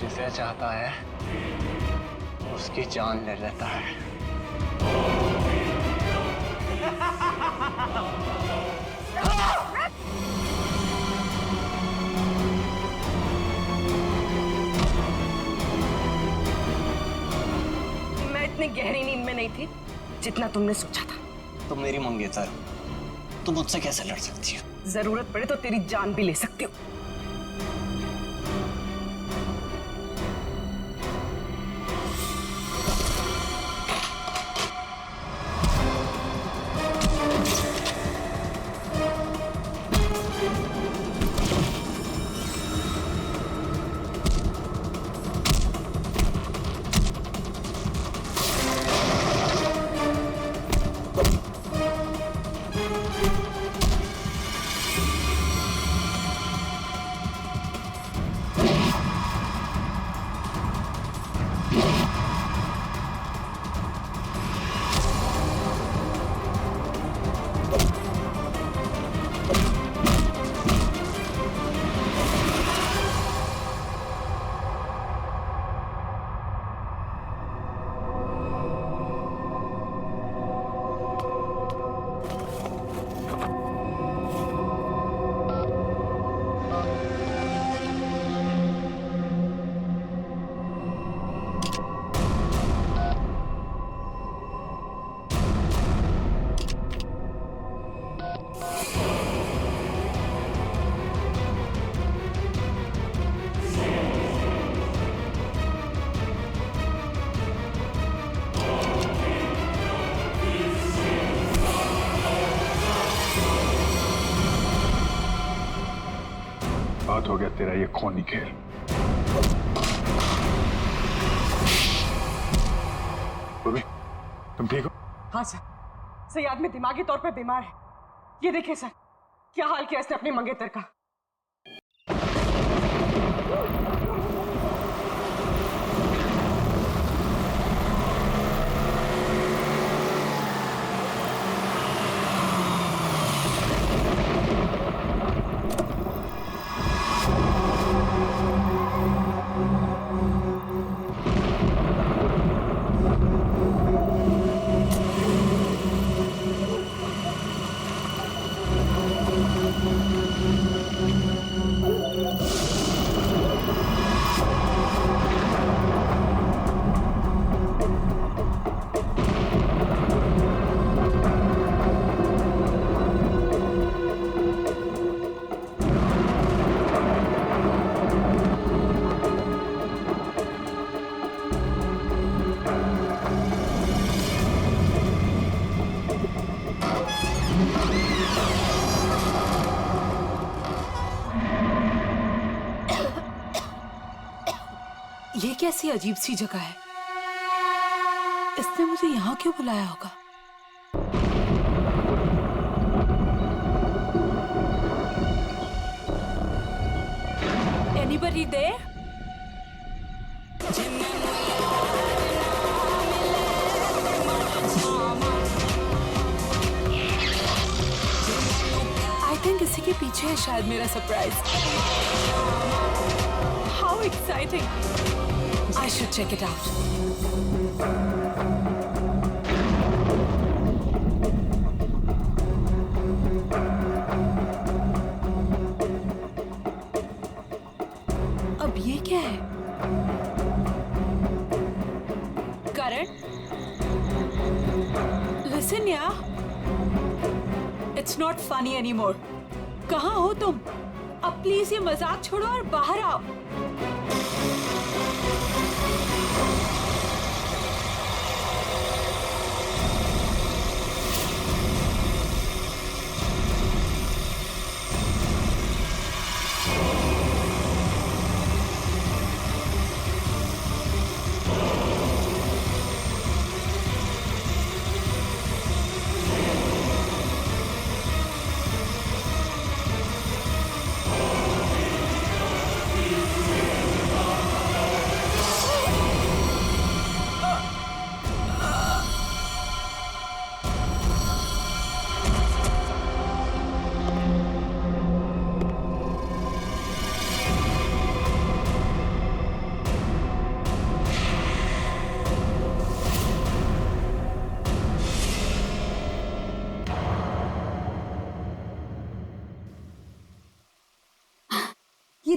जिसे चाहता है उसकी जान ले लेता है। मैं इतनी गहरी नींद में नहीं थी जितना तुमने सोचा था। तुम मेरी मंगेतर हो, तुम मुझसे कैसे लड़ सकती हो? जरूरत पड़े तो तेरी जान भी ले सकती हूँ। बात हो गया तेरा ये खूनी खेल। बॉबी, तुम ठीक हो? हाँ सर, सही आदमी दिमागी तौर पे बीमार है। ये देखिए सर, क्या हाल किया इसने अपनी मंगेतर का। ये कैसी अजीब सी जगह है? इसने मुझे यहाँ क्यों बुलाया होगा? Anybody there? I think इसी के पीछे है शायद मेरा surprise. How exciting! I should check it out. अब ये क्या है? करण? Listen यार, it's not funny anymore. कहाँ हो तुम? अब प्लीज ये मजाक छोड़ो और बाहर आओ।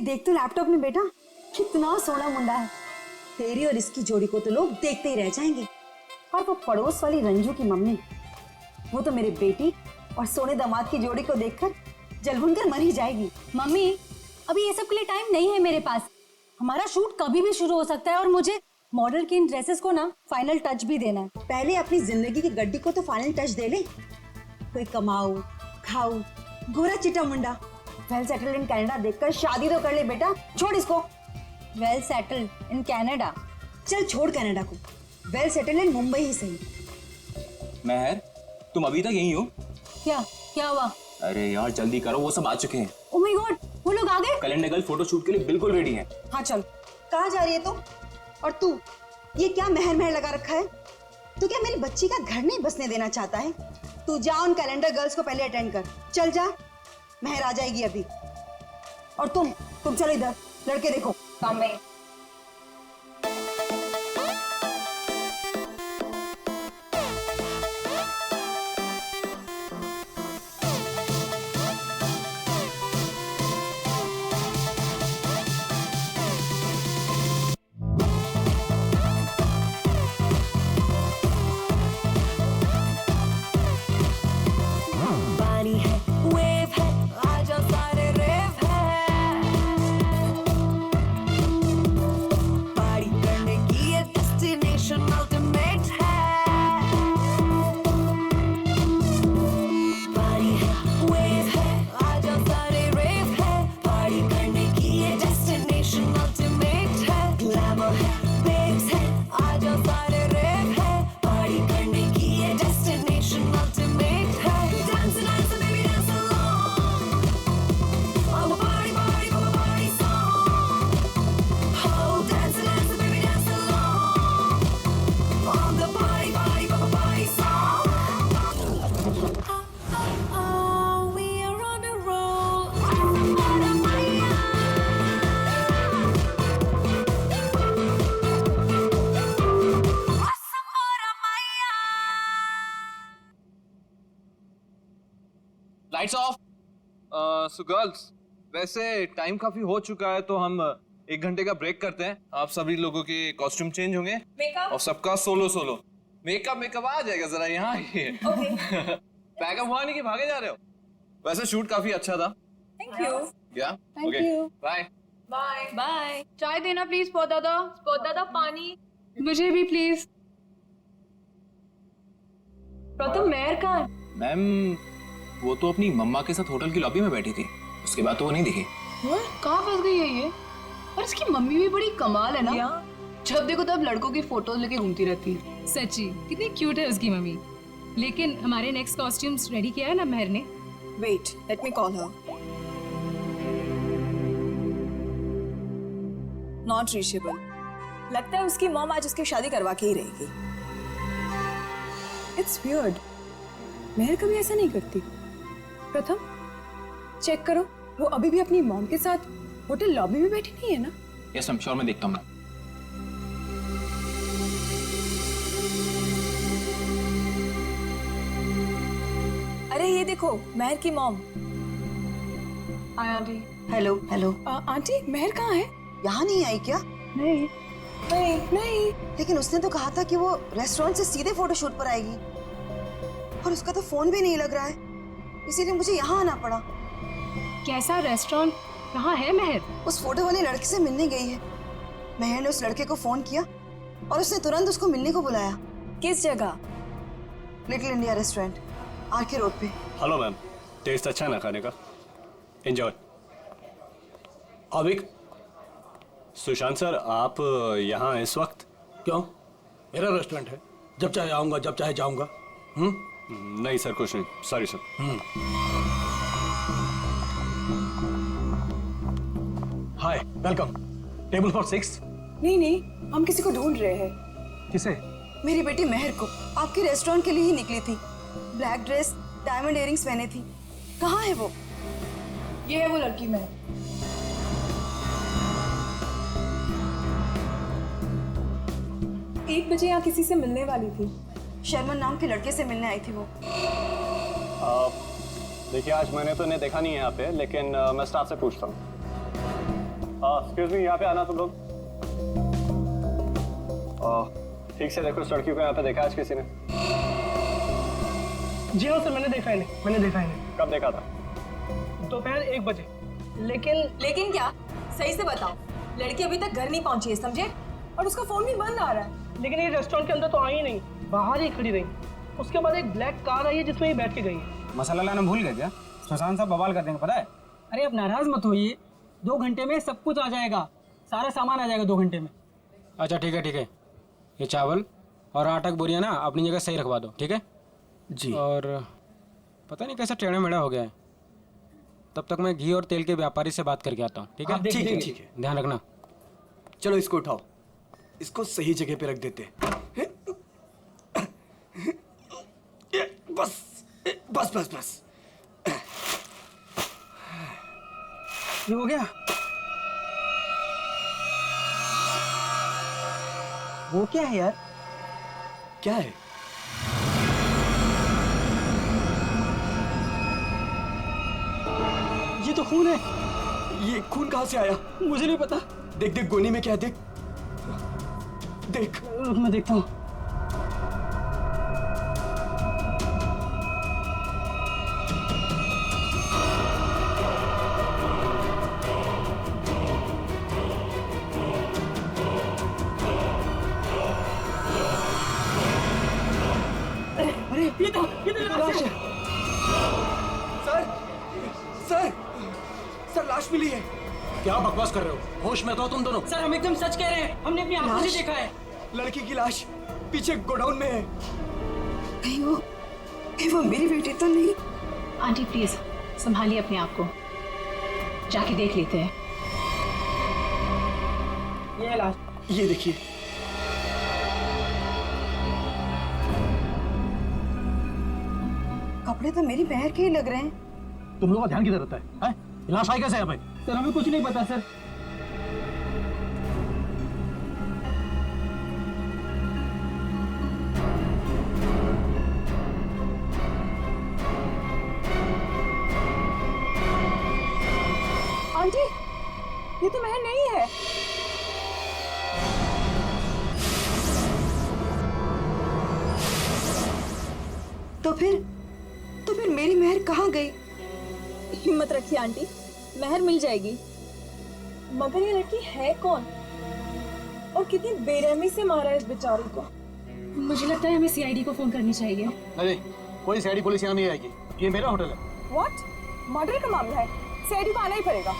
देख तो लैपटॉप में बेटा, कितना सोना मुंडा है। तेरी और इसकी जोड़ी को तो लोग देखते ही रह जाएंगे। और वो पड़ोस वाली रंजू की मम्मी, वो तो मेरे बेटी और सोने दामाद की जोड़ी को देखकर जलभुन कर मर ही जाएगी। मम्मी अभी ये सब के लिए टाइम नहीं है मेरे पास। हमारा शूट कभी भी शुरू हो सकता है और मुझे मॉडल की इन ड्रेसेस को ना फाइनल टच भी देना है। पहले अपनी जिंदगी की गड्डी को तो फाइनल टच दे ले। कोई कमाओ खाओ गोरा चिटा मुंडा वेल सेटल्ड इन कनाडा देखकर शादी तो कर ले बेटा। छोड़ इसको। Well settled in Canada? चल छोड़ कनाडा को, वेल सेटल्ड इन मुंबई ही सही। महर, तुम अभी तक यहीं हो? क्या हुआ? अरे यार जल्दी करो, वो सब आ चुके हैं। ओह माय गॉड, वो लोग आ गए? कैलेंडर गर्ल फोटो शूट के लिए बिल्कुल रेडी है। हाँ चल। कहाँ जा रही है तू? और तू ये क्या महर महर लगा रखा है? तू क्या मेरी बच्ची का घर नहीं बसने देना चाहता है? तू जा उन कैलेंडर गर्ल्स को पहले अटेंड कर। चल जा, महर आ जाएगी अभी। और तुम चलो इधर, लड़के देखो काम में। Lights off. सो गर्ल्स, वैसे टाइम काफी हो चुका है तो हम 1 घंटे का ब्रेक करते हैं। आप सभी लोगों के कॉस्ट्यूम चेंज होंगे और सबका सोलो मेकअप आ जाएगा। जरा यहाँ पैकअप हुआ नहीं कि भागे जा रहे हो? वैसे शूट काफी अच्छा था। Thank you. या ओके बाय बाय। चाय देना प्लीज। स्पॉट दादा पानी मुझे भी प्लीज। प्रथम मेहर कहाँ है? मैम वो तो अपनी मम्मा के साथ होटल की लॉबी में बैठी थी, उसके बाद तो वो नहीं दिखी। कहाँ फंस गई है ये? और इसकी मम्मी भी बड़ी कमाल है ना, जब देखो तब लड़कों की फोटोज लेके घूमती रहती है। सच्ची कितनी क्यूट है उसकी मम्मी। लेकिन हमारे नेक्स्ट कॉस्ट्यूम्स रेडी किया है ना महर ने? Wait, let me call her. Not reachable. लगता है उसकी मॉम आज उसकी शादी करवा के ही रहेगी। इट्स वियर्ड, मेहर कभी ऐसा नहीं करती। प्रथम चेक करो, वो अभी भी अपनी मॉम के साथ होटल लॉबी में बैठी नहीं है ना? यस मैम, श्योर मैं देखता हूँ। अरे ये देखो, महर की mom. Hi auntie. Hello hello. Auntie Mehar कहाँ है? यहाँ नहीं आई क्या? नहीं नहीं नहीं। लेकिन उसने तो कहा था कि वो रेस्टोरेंट से सीधे फोटोशूट पर आएगी, और उसका तो फोन भी नहीं लग रहा है, इसीलिए मुझे यहाँ आना पड़ा। कैसा रेस्टोरेंट? कहाँ है महर? उस फोटो वाले लड़के से मिलने गई है। महर ने उस लड़के को फोन किया और उसने तुरंत उसको मिलने को बुलाया। किस जगह? Little India restaurant, RK road पे। हेलो मैम, टेस्ट अच्छा है ना खाने का? एंजॉय। अविक, सुशांत सर आप यहाँ इस वक्त? क्यों? मेरा रेस्टोरेंट है, जब चाहे आऊँगा, जब चाहे जाऊँगा। नहीं सर, कुछ नहीं, sorry sir. Hi, welcome. Table for 6। नहीं, हम किसी को ढूंढ रहे हैं। किसे? मेरी बेटी महर को। आपके रेस्टोरेंट के लिए ही निकली थी। ब्लैक ड्रेस, डायमंड इयरिंग्स पहने थी। कहाँ है वो? ये है वो लड़की महर। 1 बजे यहाँ किसी से मिलने वाली थी। शर्मन नाम के लड़के से मिलने आई थी वो। देखिए आज मैंने तो इन्हें देखा नहीं है यहाँ पे, लेकिन मैं स्टाफ से पूछता हूँ। हाँ एक्सक्यूज मी, यहाँ पे आना तुम लोग। ठीक से देखो, इस लड़की को यहाँ पे देखा आज किसी ने? जी हाँ सर, मैंने देखा है नहीं, मैंने देखा है नहीं। कब देखा था? दोपहर 1 बजे। लेकिन क्या? सही से बताओ, लड़की अभी तक घर नहीं पहुंची है, समझे? और उसका फोन भी बंद आ रहा है। लेकिन ये रेस्टोरेंट के अंदर तो आई ही नहीं, बाहर ही खड़ी रही। उसके बाद एक ब्लैक कार आई है जिसमें ये बैठ के गई है। मसाला लाना भूल गए क्या? सुशांत साहब बवाल कर देंगे, पता है? अरे अब नाराज मत होइए, 2 घंटे में सब कुछ आ जाएगा, सारा सामान आ जाएगा 2 घंटे में। अच्छा ठीक है ठीक है, ये चावल और आटा की बोरियां ना अपनी जगह सही रखवा दो, ठीक है जी। और पता नहीं कैसा टेढ़ा मेढ़ा हो गया है, तब तक मैं घी और तेल के व्यापारी से बात करके आता हूँ, ठीक है? ठीक है ठीक है। ध्यान रखना। चलो इसको उठाओ, इसको सही जगह पे रख देते हैं। बस बस बस बस, ये हो गया? वो क्या है यार? क्या है? ये तो खून है। ये खून कहाँ से आया? मुझे नहीं पता। देख देख गोनी में क्या है, देख देख। मैं देखता हूँ। अरे ये तो लाश है। सर सर, लाश मिली है। क्या बकवास कर रहे हो? होश में तो तुम दोनों। सर हम एकदम सच कह रहे हैं, हमने अपनी आंखों से देखा है। लड़की की लाश पीछे गोडाउन में है। कहीं वो मेरी बेटी तो नहीं? आंटी प्लीज संभालिए अपने आप को, जाके देख लेते हैं। ये लाश। ये देखिए, कपड़े तो मेरी बहन के ही लग रहे हैं। तुम लोगों का ध्यान किधर रहता है? लाश आई कैसे यहाँ पे? सर हमें कुछ नहीं पता सर। आंटी, ये तो महल नहीं है। तो फिर मेरी मेहर कहाँ गई? हिम्मत रखिए आंटी, महर मिल जाएगी। मगर ये लड़की है कौन और कितनी बेरहमी से मारा है इस बेचारी को? मुझे लगता है हमें सीआईडी को फोन करनी चाहिए। नहीं, कोई सीआईडी पुलिस यहाँ नहीं आएगी, ये मेरा होटल है। व्हाट? मर्डर का मामला है, सीआईडी को आना ही पड़ेगा।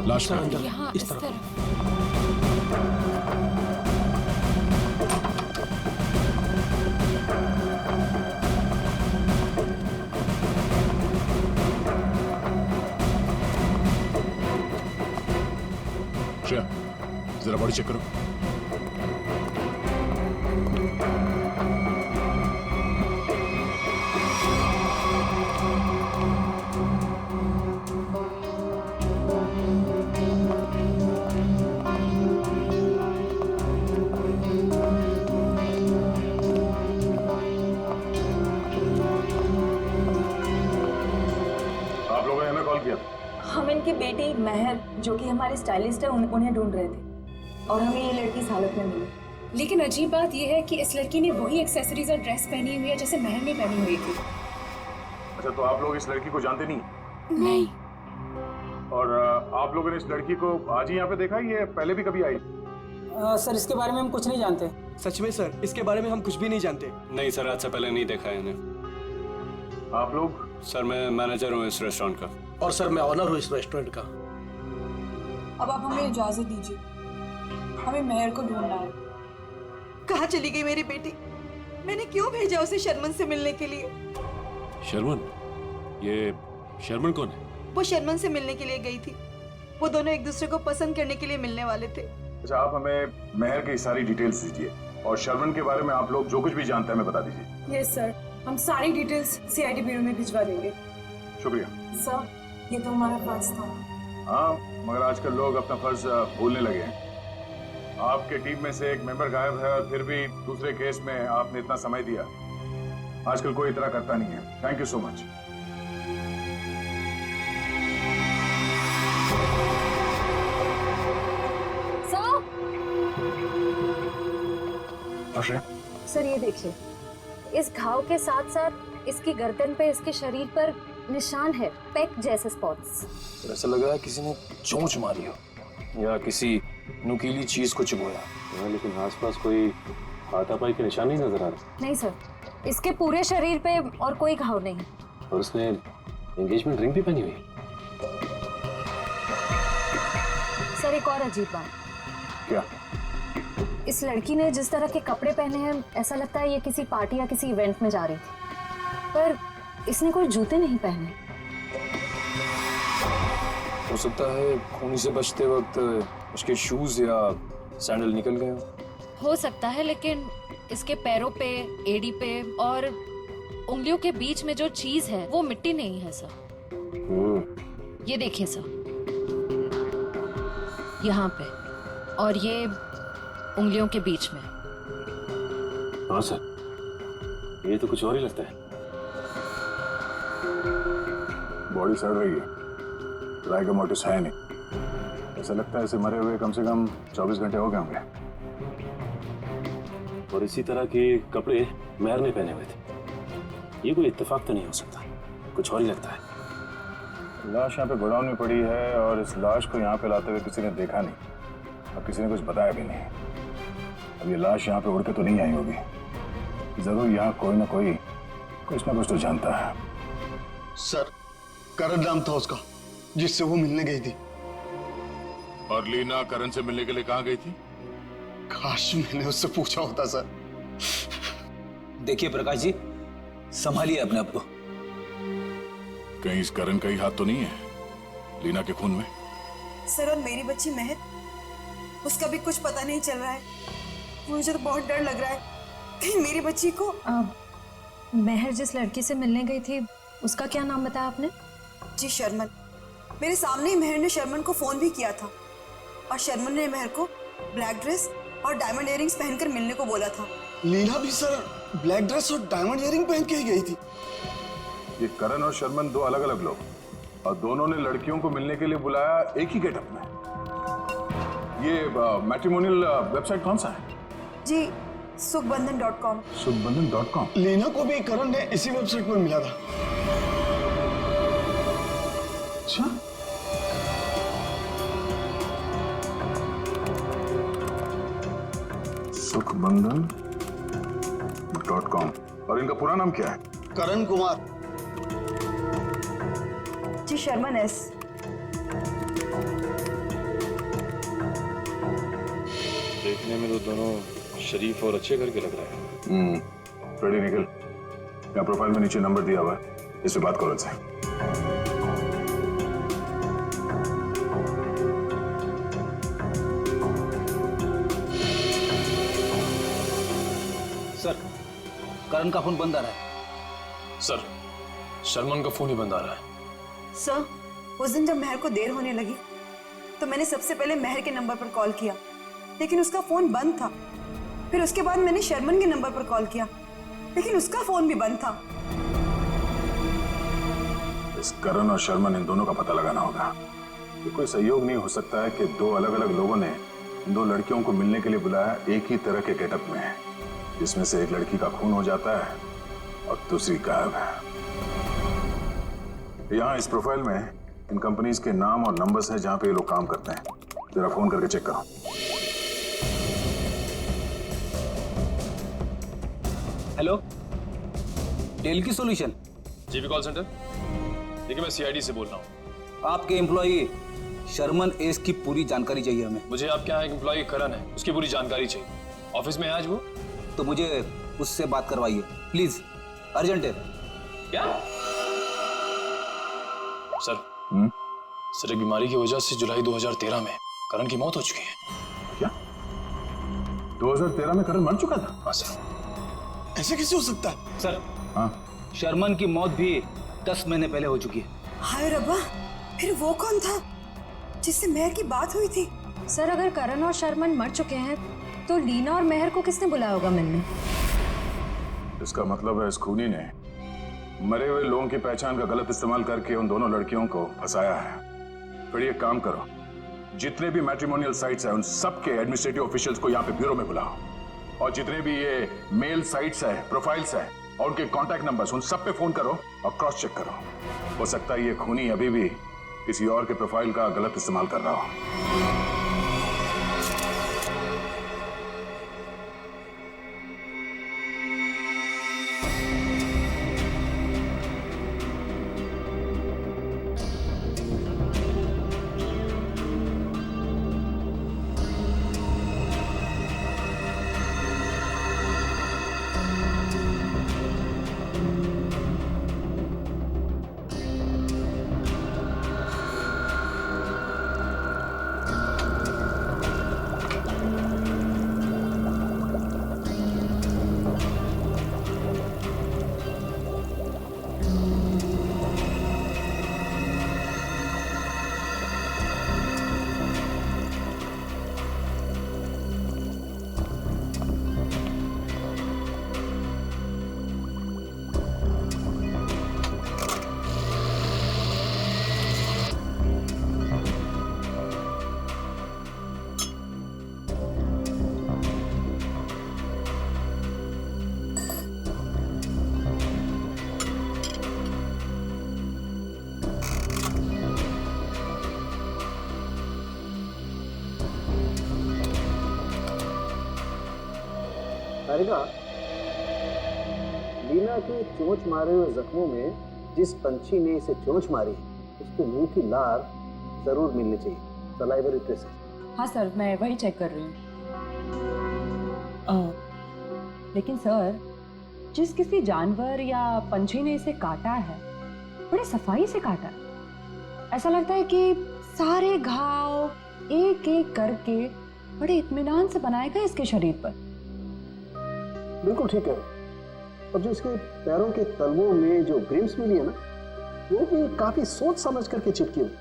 लाश अंदर यहाँ इस तरफ। श्रेया, जरा बॉडी चेक करो। आप लोगों ने हमें कॉल किया? हम इनकी बेटी महर, जो कि हमारी स्टाइलिस्ट है, उन्हें ढूंढ रहे थे और हमें ये लड़की इस हालत में मिली। लेकिन अजीब बात यह है कि इस लड़की ने वही एक्सेसरीज और ड्रेस पहनी हुई है जैसे महर ने पहनी हुई थी। अच्छा, तो आप लोग इस लड़की को जानते नहीं? नहीं। और आप लोगों ने इस लड़की को आज ही यहाँ पे देखा, ये पहले भी कभी आई? सर इसके बारे में हम कुछ नहीं जानते। सच में सर, इसके बारे में हम कुछ भी नहीं जानते। नहीं सर, आज से पहले नहीं देखा है इन्हें। आप लोग? सर मैं मैनेजर हूँ इस रेस्टोरेंट का। और सर मैं ऑनर हूँ इस रेस्टोरेंट का। अब आप हमें इजाजत दीजिए, हमें महर को ढूंढना है। कहाँ चली गई मेरी बेटी? मैंने क्यों भेजा उसे शर्मन से मिलने के लिए? शर्मन? ये शर्मन कौन है? वो शर्मन से मिलने के लिए गई थी। वो दोनों एक दूसरे को पसंद करने के लिए मिलने वाले थे। अच्छा, आप हमें मेहर की सारी डिटेल्स दीजिए और शर्मन के बारे में आप लोग जो कुछ भी जानते हैं हमें बता दीजिए। यस सर, हम सारी डिटेल्स सीआईडी ब्यूरो में भिजवा देंगे। शुक्रिया सर, ये तो हमारा फर्ज था। हाँ, मगर आजकल लोग अपना फर्ज भूलने लगे हैं। आपके टीम में से एक मेंबर गायब है और फिर भी दूसरे केस में आपने इतना समय दिया। आजकल कोई इतना करता नहीं है। Thank you so much. Sir ये देखिए, इस घाव के साथ साथ इसकी गर्दन पे, इसके शरीर पर निशान है, पेक जैसे स्पॉट्स। ऐसा लग रहा है किसी ने चोंच मारी हो या किसी नुकीली चीज को चुभोया। लेकिन आसपास कोई हाथापाई के निशान नहीं नजर आ रहे। नहीं सर, इसके पूरे शरीर पे और कोई घाव नहीं। और उसने एंगेजमेंट रिंग भी पहनी हुई है। सर एक और अजीब बात। क्या? इस लड़की ने जिस तरह के कपड़े पहने हैं, ऐसा लगता है ये किसी पार्टी या किसी इवेंट में जा रही थी, पर इसने कोई जूते नहीं पहने। हो सकता है खूनी से बचते वक्त उसके शूज या सैंडल निकल गए हो सकता है, लेकिन इसके पैरों पे, एड़ी पे और उंगलियों के बीच में जो चीज है वो मिट्टी नहीं है सर। ये देखिए सर, यहाँ पे और ये उंगलियों के बीच में। हाँ सर, ये तो कुछ और ही लगता है। बॉडी सड़ रही है, राइगर मोटिस है नहीं। ऐसा लगता है इसे मरे हुए कम से कम 24 घंटे हो गए होंगे। और इसी तरह के कपड़े मेहर ने पहने हुए थे। ये कोई इत्तेफाक तो नहीं हो सकता, कुछ और ही लगता है। लाश यहाँ पे गोडाउन में पड़ी है और इस लाश को यहाँ पे लाते हुए किसी ने देखा नहीं और किसी ने कुछ बताया भी नहीं। अब ये लाश यहाँ पे उड़ के तो नहीं आई होगी। जरूर यहाँ कोई ना कोई कुछ ना कुछ तो जानता है। सर, करण नाम था उसका, जिससे वो मिलने गई थी। और लीना करण से मिलने के लिए कहाँ गई थी? काश मैंने उससे पूछा होता सर। देखिए प्रकाश जी, संभालिए अपने आप को। कहीं इस करण का ही हाथ तो नहीं है लीना के खून में? सर, और मेरी बच्ची महक, उसका भी कुछ पता नहीं चल रहा है। मुझे तो बहुत डर लग रहा है कहीं मेरी बच्ची को। महर जिस लड़की से मिलने गई थी, उसका क्या नाम बताया आपने? जी शर्मन। मेरे सामने ही महर ने शर्मन को फोन भी किया था और शर्मन ने महर को ब्लैक ड्रेस और डायमंड इयरिंग्स पहनकर मिलने को बोला था। लीना भी सर ब्लैक ड्रेस और डायमंड इयरिंग पहन के ही गई थी। ये करण और शर्मन दो अलग अलग लोग, और दोनों ने लड़कियों को मिलने के लिए बुलाया एक ही गेटअप में। ये मैट्रिमोनियल वेबसाइट कौन सा है? जी सुखबंधन.com। सुखबंधन.com। लीना को भी करण ने इसी वेबसाइट पर मिला था। अच्छा, सुखबंधन.com। और इनका पूरा नाम क्या है? करण कुमार। जी शर्मन एस। देखने में तो दोनों शरीफ और अच्छे घर के लग रहे हैं। रेडी निकल। यहाँ प्रोफाइल में नीचे नंबर दिया हुआ है, इस पे बात करो इनसे। सर, करण का फोन बंद आ रहा है। सर, शर्मन का फोन ही बंद आ रहा है। सर, उस दिन जब महर को देर होने लगी तो मैंने सबसे पहले महर के नंबर पर कॉल किया, लेकिन उसका फोन बंद था। फिर उसके बाद मैंने शर्मन के नंबर पर कॉल किया, लेकिन उसका फोन भी बंद था। इस करण और शर्मन, इन दोनों का पता लगाना होगा। ये कोई सहयोग नहीं हो सकता है कि दो अलग अलग लोगों ने इन दो लड़कियों को मिलने के लिए बुलाया एक ही तरह के गेटअप में, जिसमें से एक लड़की का खून हो जाता है और दूसरी गायब है। यहाँ इस प्रोफाइल में इन कंपनीज के नाम और नंबर्स हैं जहां पे ये लोग काम करते हैं। जरा फोन करके चेक करो। हेलो, डेल की सॉल्यूशन। GB call centre. देखिए, मैं सीआईडी से बोल रहा हूँ। आपके एम्प्लॉई शर्मन एस की पूरी जानकारी चाहिए हमें। मुझे आपके यहाँ एक एम्प्लॉई करण है, उसकी पूरी जानकारी चाहिए। ऑफिस में है आज वो? तो मुझे उससे बात करवाइए प्लीज, अर्जेंट है। क्या सर? सर, एक बीमारी की वजह से जुलाई 2013 में करण की मौत हो चुकी है। क्या 2013 में करण मर चुका था? हाँ सर। ऐसे कैसे हो सकता है? सर, हाँ, शर्मन की मौत भी 10 महीने पहले हो चुकी है। हाय रब्बा, फिर वो कौन था जिससे मेहर की बात हुई थी? सर अगर करण और शर्मन मर चुके हैं तो लीना और मेहर को किसने बुलाया होगा मिलने? इसका मतलब है इस खूनी ने मरे हुए लोगों की पहचान का गलत इस्तेमाल करके उन दोनों लड़कियों को फंसाया है। फिर ये काम करो, जितने भी मैट्रिमोनियल साइट्स हैं उन सबके एडमिनिस्ट्रेटिव ऑफिशियल्स को यहाँ पे ब्यूरो में बुलाओ, और जितने भी ये मेल साइट्स है, प्रोफाइल्स है और उनके कॉन्टैक्ट नंबर्स, उन सब पे फोन करो और क्रॉस चेक करो। हो सकता है ये खूनी अभी भी किसी और के प्रोफाइल का गलत इस्तेमाल कर रहा हो। सारिका, लीना के चोंच मारे हुए जख्मों में जिस पंछी ने इसे चोंच मारी उसके मुंह की लार जरूर मिलनी चाहिए, सलाइवरी ट्रेसेस। हाँ सर, मैं वही चेक कर रही हूँ। लेकिन सर, जिस किसी जानवर या पंछी ने इसे काटा है बड़े सफाई से काटा है। ऐसा लगता है कि सारे घाव एक एक करके बड़े इत्मीनान से बनाए गए इसके शरीर पर। बिल्कुल ठीक है। और जो इसके पैरों के तलवों में जो ग्रिम्स मिली है ना, वो भी काफी सोच समझ करके चिपकी हुई।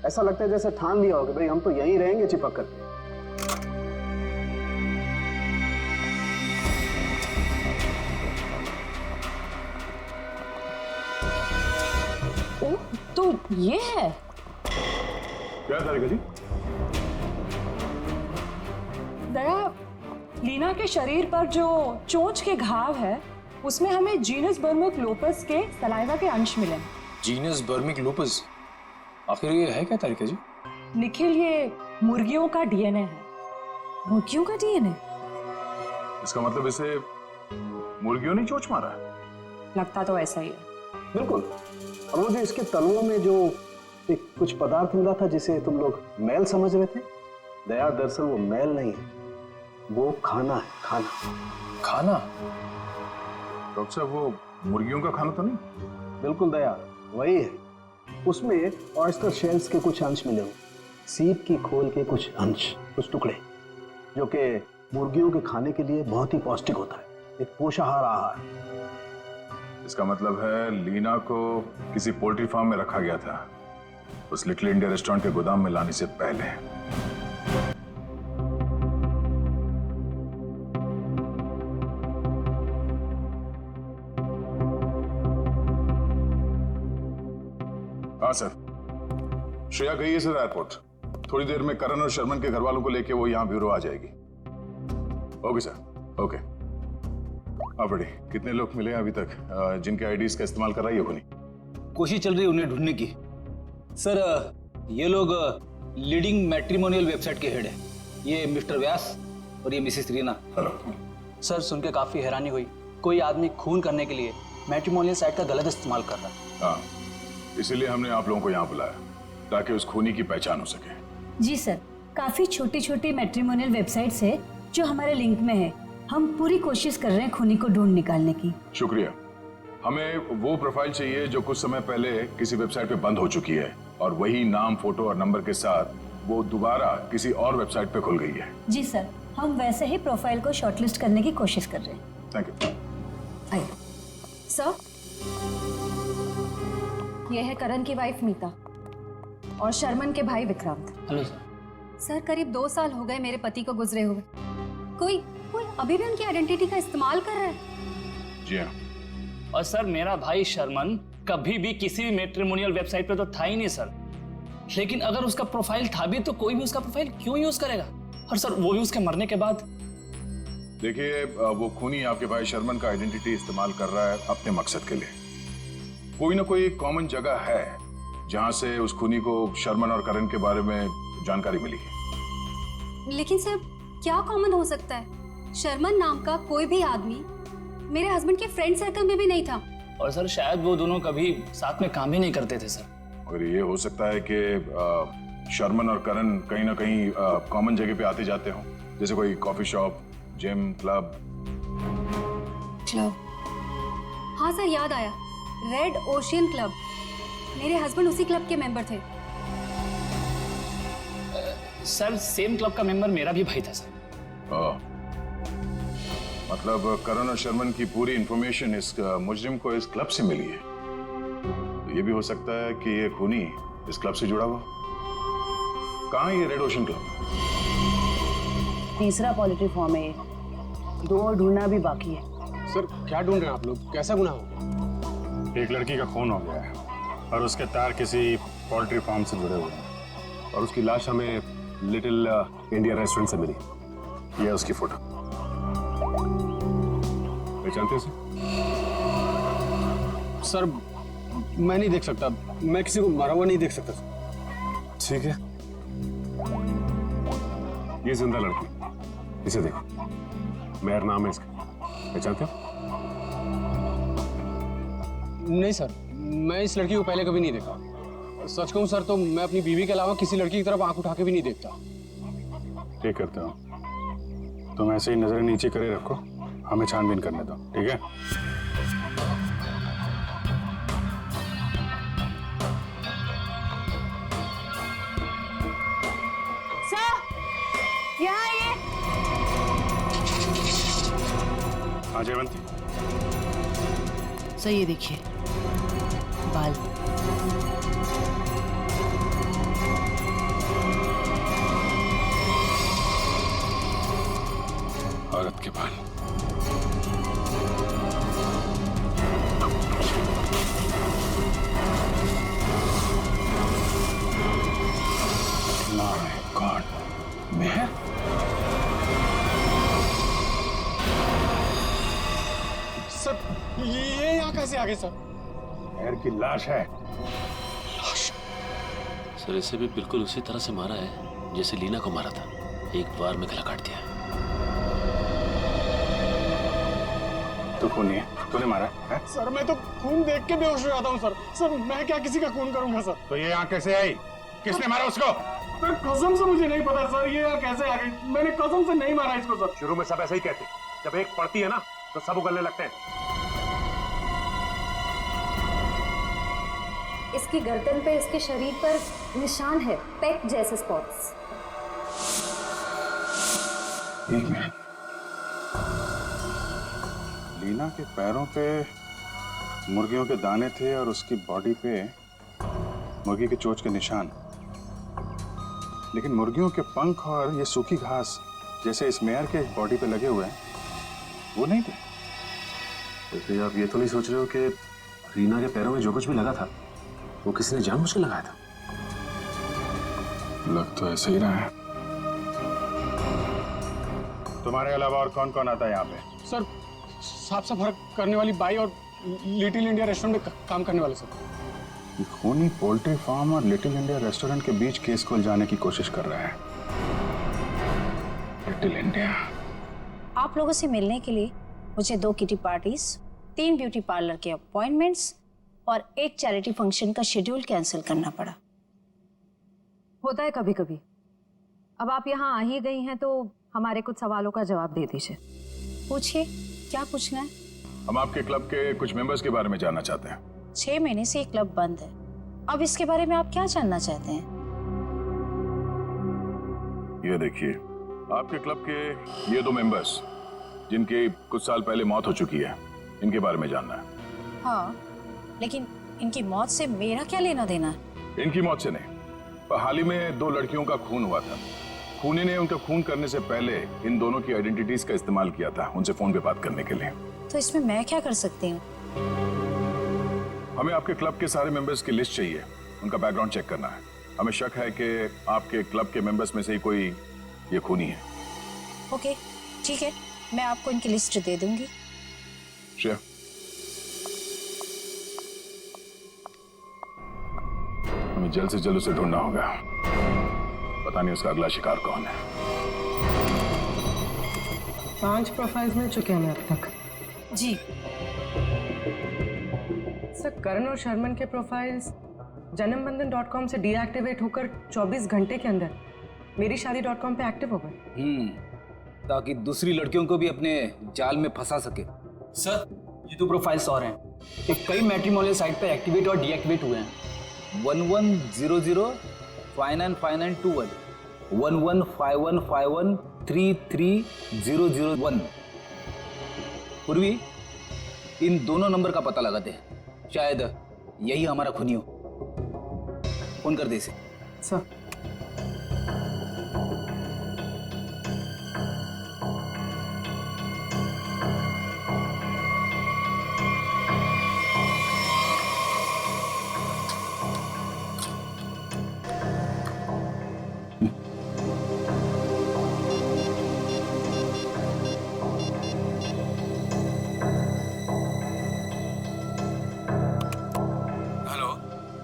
ऐसा लगता है जैसे ठान लिया हो कि भाई हम तो यहीं रहेंगे चिपक करके। ओह, तो ये है। क्या तारिका जी? दया, लीना के शरीर पर जो चोंच के घाव है उसमें हमें जीनस बर्मिक लोपस के सलाइवा के अंश मिले। जीनस बर्मिक लूपस? आखिर ये है क्या तारिका जी? निखिल, ये मुर्गियों का डीएनए है। मुर्गियों का डीएनए? इसका मतलब इसे मुर्गियों ने चोंच मारा है? लगता तो ऐसा ही है। बिल्कुल। और वो जो इसके तलवों में जो एक कुछ पदार्थ मिला था जिसे तुम लोग मैल समझ रहे थे, दया दरअसल वो मैल नहीं है, वो खाना है। खाना? खाना? डॉक्टर साहब, वो मुर्गियों का खाना तो नहीं? बिल्कुल दया, वही है। उसमें ऑयस्टर शेल्स के कुछ अंश मिले हुए, सीप की खोल के कुछ अंश, कुछ टुकड़े, जो कि मुर्गियों के खाने के लिए बहुत ही पौष्टिक होता है, एक पोषाहार आहार। इसका मतलब है लीना को किसी पोल्ट्री फार्म में रखा गया था, उस लिटिल इंडिया रेस्टोरेंट के गोदाम में लाने से पहले। हाँ सर, श्रेया गई है सर एयरपोर्ट। थोड़ी देर में करण और शर्मन के घर वालों को लेके वो यहाँ ब्यूरो आ जाएगी। Okay sir, okay. हाँ बड़ी, कितने लोग मिले अभी तक जिनके आईडीज का इस्तेमाल कर रही है खूनी? कोशिश चल रही है उन्हें ढूंढने की। सर, ये लोग लीडिंग मैट्रिमोनियल वेबसाइट के हेड है। ये मिस्टर व्यास और ये मिसेस रीना। सर, सुन के काफी हैरानी हुई। कोई आदमी खून करने के लिए मैट्रिमोनियल साइट का गलत इस्तेमाल कर रहा है। हाँ, इसीलिए हमने आप लोगों को यहाँ बुलाया ताकि उस खूनी की पहचान हो सके। जी सर, काफी छोटी छोटी मैट्रिमोनियल वेबसाइट्स है जो हमारे लिंक में है। हम पूरी कोशिश कर रहे हैं खूनी को ढूंढ निकालने की। शुक्रिया। हमें वो प्रोफाइल चाहिए जो कुछ समय पहले किसी वेबसाइट पे बंद हो चुकी है और वही नाम, फोटो और नंबर के साथ वो दोबारा किसी और वेबसाइट पे खुल गई है। जी सर, हम वैसे ही प्रोफाइल को शॉर्टलिस्ट करने की कोशिश कर रहे हैं। Thank you. आइए सर, ये है करण की वाइफ मीता और शर्मन के भाई विक्रांत। Hello sir. सर करीब 2 साल हो गए मेरे पति को गुजरे हुए। कोई कोई अभी भी उनकी आइडेंटिटी का इस्तेमाल कर रहा है? जी हाँ। और सर मेरा भाई शर्मन कभी भी किसी भी मैट्रिमोनियल वेबसाइट पे तो था ही नहीं सर। लेकिन अगर उसका प्रोफाइल था भी तो कोई भी उसका प्रोफाइल क्यों यूज करेगा? और सर वो भी उसके मरने के बाद। देखिए, वो खूनी आपके भाई शर्मन का आइडेंटिटी इस्तेमाल कर रहा है अपने मकसद के लिए। कोई ना कोई कॉमन जगह है जहां से उस खूनी को शर्मन और करण के बारे में जानकारी मिली है। लेकिन सर क्या कॉमन हो सकता है? शर्मन नाम का कोई भी आदमी मेरे हस्बैंड के फ्रेंड सर्कल में भी नहीं था। और सर शायद वो दोनों कभी साथ में काम ही नहीं करते थे सर। और ये हो सकता है कि शर्मन और करण कहीं ना कहीं कॉमन जगह पे आते जाते हों, जैसे कोई कॉफी शॉप, जिम, क्लब। हाँ सर, याद आया, रेड ओशियन क्लब। मेरे हस्बैंड उसी क्लब के मेंबर थे। सर सेम क्लब का मेंबर मेरा भी भाई था सर। मतलब करण और शर्मन की पूरी इंफॉर्मेशन इस मुजरिम को इस क्लब से मिली है। तो ये भी हो सकता है कि ये खूनी इस क्लब से जुड़ा हुआ। कहाँ है ये रेड ओशन क्लब? तीसरा पॉजिटिव फॉर्म है, 2 और ढूंढना भी बाकी है। सर क्या ढूंढ रहे हैं आप लोग? कैसा गुनाह हो गया? एक लड़की का खून हो गया है और उसके तार किसी पोल्ट्री फार्म से जुड़े हुए हैं और उसकी लाश हमें लिटिल इंडिया रेस्टोरेंट से मिली। ये है उसकी फोटो। पहचानते हैं सर? मैं नहीं देख सकता, मैं किसी को मरा हुआ नहीं देख सकता। ठीक है, ये जिंदा लड़की, इसे देखो, मेहर नाम है इसका। पहचानते हो? नहीं सर, मैं इस लड़की को पहले कभी नहीं देखा। सच कहूं सर तो मैं अपनी बीवी के अलावा किसी लड़की की तरफ आंख उठा के भी नहीं देखता। ठीक करते हो, तुम ऐसे ही नजरें नीचे करे रखो, हमें छानबीन करने दो, ठीक है? सर, यहाँ आइए। हाँ जयवंती, सर ये देखिए बाल। औरत के बाल। My God, Mehar? सर ये यहाँ कैसे आ गए सर? मेहर की लाश है। सर इसे भी बिल्कुल उसी तरह से मारा है जैसे लीना को मारा था, एक बार में गला काट दिया। तो खूनी है, तूने मारा है? सर मैं तो खून देख के बेहोश हो जाता हूँ सर। सर मैं क्या किसी का खून करूंगा सर? तो ये यहाँ कैसे आई? किसने मारा उसको? सर कसम से मुझे नहीं पता सर, ये यहाँ कैसे आ गई? मैंने कसम से नहीं मारा इसको सर। शुरू में सब ऐसे ही कहते, जब एक पड़ती है ना तो सब उगलने लगते हैं। इसकी गर्दन पे, इसके शरीर पर निशान है, पेट जैसे स्पॉट्स। एक मिनट, लीना के पैरों पे मुर्गियों के दाने थे और उसकी बॉडी पे मुर्गी के चोंच के निशान, लेकिन मुर्गियों के पंख और ये सूखी घास जैसे इस मेयर के बॉडी पे लगे हुए हैं वो नहीं थे। तो आप ये तो नहीं सोच रहे हो कि रीना के पैरों में जो कुछ भी लगा था वो किसी ने जानबूझ के लगाया था? लग तो ऐसे ही रहा है। तुम्हारे अलावा और कौन कौन आता है यहाँ पे? सर साफ सफाई करने वाली बाई और लिटिल इंडिया रेस्टोरेंट में काम करने वाले सर। ये खूनी पोल्ट्री फार्म और लिटिल इंडिया रेस्टोरेंट के बीच केस को उलझाने की कोशिश कर रहा है। Little India. आप लोगों से मिलने के लिए मुझे 2 किटी पार्टीज, 3 ब्यूटी पार्लर के अपॉइंटमेंट्स और 1 चैरिटी फंक्शन का शेड्यूल कैंसिल करना पड़ा। होता है कभी कभी। अब आप यहाँ आ ही गई हैं तो हमारे कुछ सवालों का जवाब दे दीजिए। पूछिए, क्या पूछना है? हम आपके क्लब के कुछ मेंबर्स के बारे में जानना चाहते हैं। 6 महीने से ये क्लब बंद है, अब इसके बारे में आप क्या जानना चाहते हैं? ये देखिए, आपके क्लब के ये 2 मेंबर्स जिनकी कुछ साल पहले मौत हो चुकी है, इनके बारे में जानना है। हाँ, लेकिन इनकी मौत से मेरा क्या लेना देना है? इनकी मौत से नहीं, पर हाल ही में 2 लड़कियों का खून हुआ था। खूनी ने उनका खून करने से पहले इन दोनों की आइडेंटिटीज का इस्तेमाल किया था उनसे फोन पे बात करने के लिए। तो इसमें मैं क्या कर सकती हूँ? हमें आपके क्लब के सारे मेंबर्स की लिस्ट चाहिए, उनका बैकग्राउंड चेक करना है। हमें शक है कि आपके क्लब के मेंबर्स में से ही कोई ये खूनी है। ओके, ठीक है, मैं आपको इनकी लिस्ट दे दूंगी। श्रेया, हमें जल्द से जल्द उसे ढूंढना होगा। पता नहीं उसका अगला शिकार कौन है। 5 प्रोफाइल्स मिल चुके हैं हमें अब तक। जी सर, करण और शर्मन के प्रोफाइल्स जन्मबंधन.com से डीएक्टिवेट होकर 24 घंटे के अंदर मेरीशादी.com पे एक्टिव हो गए। ताकि दूसरी लड़कियों को भी अपने जाल में फंसा सके। सर, ये 2 प्रोफाइल्स और हैं। ये कई मैट्रिमोनियल साइट पे एक्टिवेट और डीएक्टिवेट हुए हैं। 1100 595921 115151 33001। पूर्वी, इन दोनों नंबर का पता लगाते हैं, शायद यही हमारा खूनी हो। फोन कर दे इसे। सर,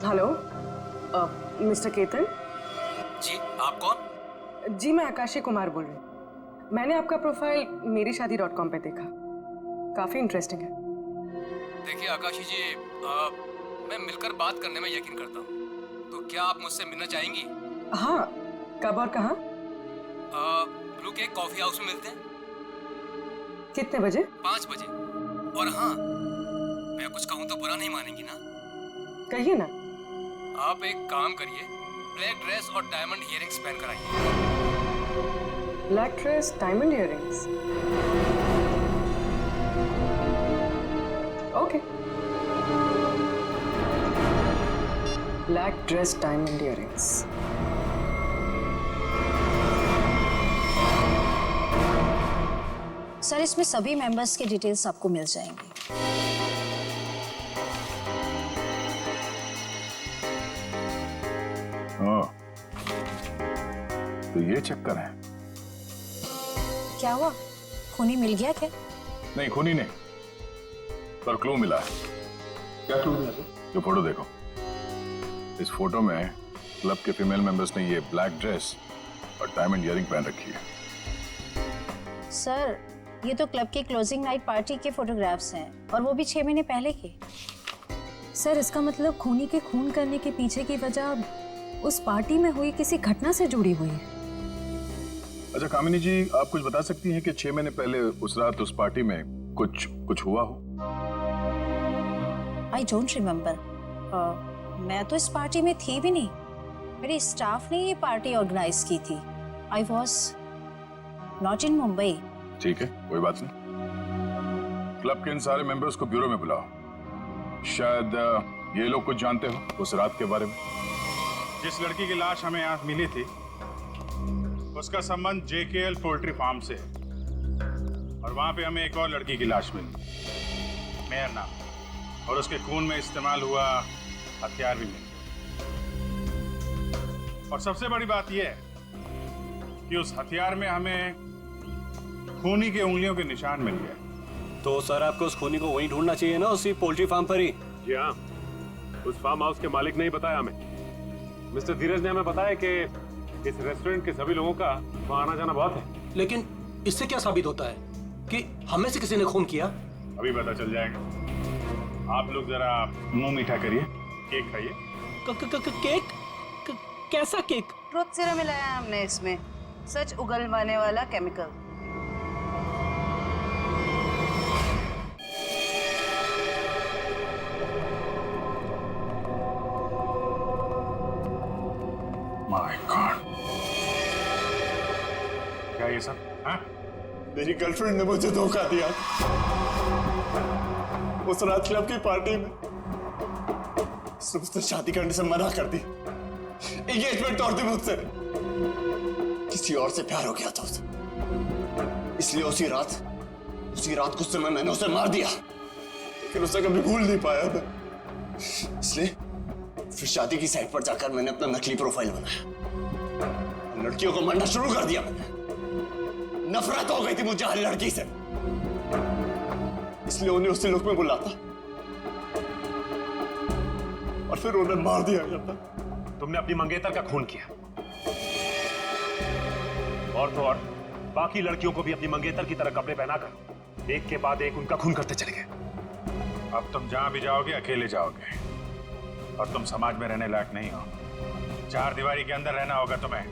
हेलो, मिस्टर केतन जी, आप कौन? जी, मैं आकाशी कुमार बोल रही हूँ। मैंने आपका प्रोफाइल मेरीशादी.com पे देखा, काफी इंटरेस्टिंग है। देखिए आकाशी जी, मैं मिलकर बात करने में यकीन करता हूँ, तो क्या आप मुझसे मिलना चाहेंगी? हाँ, कब और कहाँ? ब्लू केक कॉफी हाउस में मिलते हैं। कितने बजे? 5 बजे। और हाँ, मैं कुछ कहूँ तो बुरा नहीं मानेंगी ना? कहिए ना। आप एक काम करिए, ब्लैक ड्रेस और डायमंड इयररिंग्स पहन कर आइए। Black dress, diamond earrings. Okay. Black dress, diamond earrings. Sir, इसमें सभी मेंबर्स के डिटेल्स आपको मिल जाएंगे। तो ये चक्कर है। क्या हुआ, खूनी मिल गया क्या? नहीं, खूनी नहीं, पर क्लू मिला है। क्या क्लू मिला? जो फोटो देखो, इस फोटो में क्लब के फीमेल मेंबर्स ने ये ब्लैक ड्रेस और डायमंड इयररिंग पहन रखी है। सर, ये तो क्लब की क्लोजिंग नाइट पार्टी के फोटोग्राफ्स हैं, और वो भी 6 महीने पहले के। सर, इसका मतलब खूनी के खून करने के पीछे की वजह उस पार्टी में हुई किसी घटना से जुड़ी हुई है। अच्छा कामिनी जी, आप कुछ बता सकती हैं कि 6 महीने पहले उस रात उस पार्टी में कुछ हुआ हो? I don't remember. मैं तो इस पार्टी में थी भी नहीं। मेरे स्टाफ ने ये पार्टी ऑर्गेनाइज की थी। I was not in Mumbai. ठीक है, कोई बात नहीं। क्लब के इन सारे मेंबर्स को ब्यूरो में बुलाओ। शायद ये लोग कुछ जानते हो उस रात के बारे में। जिस लड़की की लाश हमें यहाँ मिली थी, उसका संबंध JKL पोल्ट्री फार्म से है, और वहां पे हमें एक और लड़की की लाश मिली, मेहर नाम, और उसके खून में इस्तेमाल हुआ हथियार भी मिले। और सबसे बड़ी बात यह है कि उस हथियार में हमें खूनी के उंगलियों के निशान मिल गए। तो सर, आपको उस खूनी को वहीं ढूंढना चाहिए ना, उसी पोल्ट्री फार्म पर ही। जी हाँ, उस फार्म हाउस के मालिक ने ही बताया हमें। मिस्टर धीरज ने हमें बताया कि इस रेस्टोरेंट के सभी लोगों का वहाँ आना जाना बहुत है। लेकिन इससे क्या साबित होता है कि हमें से किसी ने खून किया? अभी पता चल जाएगा। आप लोग जरा मुंह मीठा करिए, केक खाइए। केक? कैसा केक? ट्रुथ सीरम मिलाया है हमने इसमें, सच उगलवाने वाला केमिकल। माय गॉड, क्या ये सब? हाँ? मेरी गर्लफ्रेंड ने मुझे धोखा दिया। उस रात क्लब की पार्टी में उसने शादी करने से मना कर दी। एंगेजमेंट तोड़ दी मुझसे। किसी और से प्यार हो गया था उसे, इसलिए उसी रात गुस्से में मैंने उसे मार दिया। लेकिन उसे कभी भूल नहीं पाया मैं, इसलिए फिर शादी की साइट पर जाकर मैंने अपना नकली प्रोफाइल बनाया। लड़कियों को मारना शुरू कर दिया मैंने। नफरत हो गई थी मुझे हर लड़की से, इसलिए उन्हें उसी लुक में बुलाता और फिर उन्हें मार दिया जाता। तुमने अपनी मंगेतर का खून किया, और तो और बाकी लड़कियों को भी अपनी मंगेतर की तरह कपड़े पहनाकर एक के बाद एक उनका खून करते चले गए। अब तुम जहां भी जाओगे अकेले जाओगे, और तुम समाज में रहने लायक नहीं हो। चार दीवारी के अंदर रहना होगा तुम्हें।